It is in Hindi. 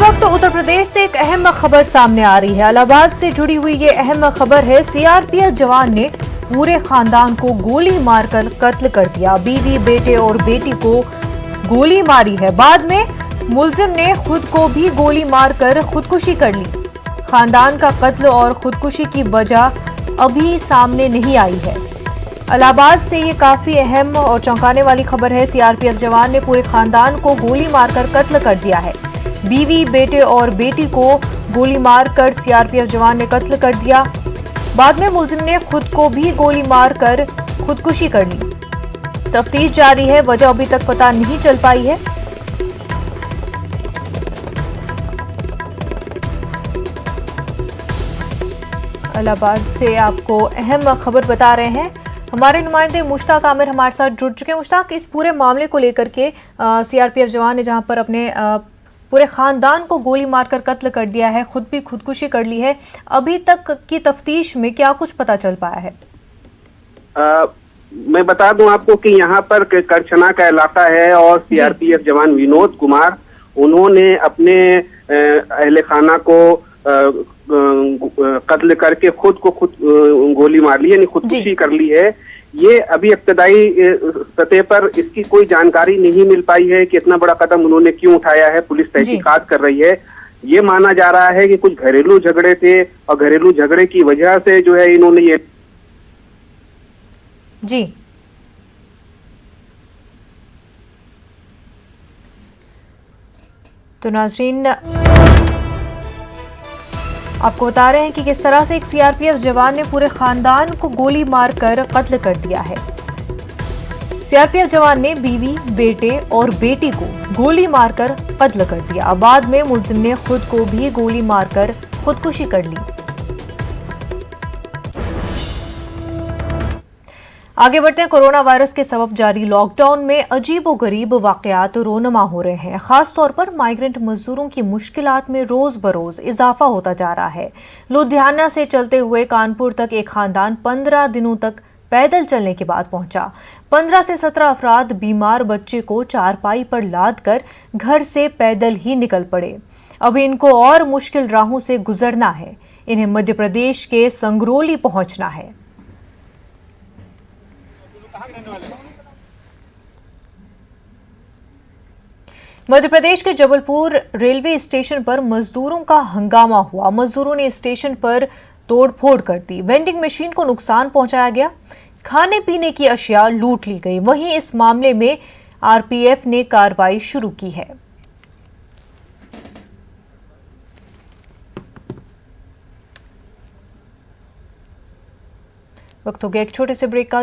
वक्त उत्तर प्रदेश से एक अहम खबर सामने आ रही है। इलाहाबाद से जुड़ी हुई ये अहम खबर है। सीआरपीएफ जवान ने पूरे खानदान को गोली मारकर कत्ल कर दिया। बीवी, बेटे और बेटी को गोली मारी है। बाद में मुलजिम ने खुद को भी गोली मारकर खुदकुशी कर ली। खानदान का कत्ल और खुदकुशी की वजह अभी सामने नहीं आई है। इलाहाबाद से ये काफी अहम और चौंकाने वाली खबर है। सीआरपीएफ जवान ने पूरे खानदान को गोली मारकर कत्ल कर दिया है। बीवी, बेटे और बेटी को गोली मारकर सीआरपीएफ जवान ने कत्ल कर दिया। बाद में मुलजिम ने खुद को भी गोली मारकर खुदकुशी कर ली। तफ्तीश जारी है, वजह अभी तक पता नहीं चल पाई है। इलाहाबाद से आपको अहम खबर बता रहे हैं। हमारे नुमाइंदे मुश्ताक आमिर हमारे साथ जुड़ चुके हैं। मुश्ताक, इस पूरे मामले को लेकर के सीआरपीएफ जवान ने जहां पर अपने पूरे खानदान को गोली मारकर कत्ल कर दिया है, खुद भी खुदकुशी कर ली है, अभी तक की तफ्तीश में क्या कुछ पता चल पाया है? मैं बता दूं आपको कि यहाँ पर करछना का इलाका है और सीआरपीएफ जवान विनोद कुमार, उन्होंने अपने अहले खाना को कत्ल करके खुद गोली मार ली, यानी खुदकुशी कर ली है। ये अभी इब्तदाई सतह पर इसकी कोई जानकारी नहीं मिल पाई है कि इतना बड़ा कदम उन्होंने क्यों उठाया है। पुलिस तहकीकात कर रही है। ये माना जा रहा है कि कुछ घरेलू झगड़े थे और घरेलू झगड़े की वजह से जो है इन्होंने ये जी तो नाजरीन, आपको बता रहे हैं कि किस तरह से एक सीआरपीएफ जवान ने पूरे खानदान को गोली मारकर कत्ल कर दिया है। सीआरपीएफ जवान ने बीवी, बेटे और बेटी को गोली मारकर कत्ल कर दिया। बाद में मुलजिम ने खुद को भी गोली मारकर खुदकुशी कर ली। आगे बढ़ते हैं। कोरोना वायरस के सबब जारी लॉकडाउन में अजीबोगरीब वाकयात रोनमा हो रहे हैं। खास तौर पर माइग्रेंट मजदूरों की मुश्किलात में रोज बरोज इजाफा होता जा रहा है। लुधियाना से चलते हुए कानपुर तक एक खानदान 15 दिनों तक पैदल चलने के बाद पहुंचा। 15 से 17 अफराद बीमार बच्चे को चारपाई पर लाद कर घर से पैदल ही निकल पड़े। अब इनको और मुश्किल राहों से गुजरना है। इन्हें मध्य प्रदेश के संगरौली पहुंचना है। मध्य प्रदेश के जबलपुर रेलवे स्टेशन पर मजदूरों का हंगामा हुआ। मजदूरों ने स्टेशन पर तोड़फोड़ कर दी। वेंडिंग मशीन को नुकसान पहुंचाया गया। खाने पीने की अशिया लूट ली गई। वहीं इस मामले में आरपीएफ ने कार्रवाई शुरू की है। वक्त हो गया एक छोटे से ब्रेक का।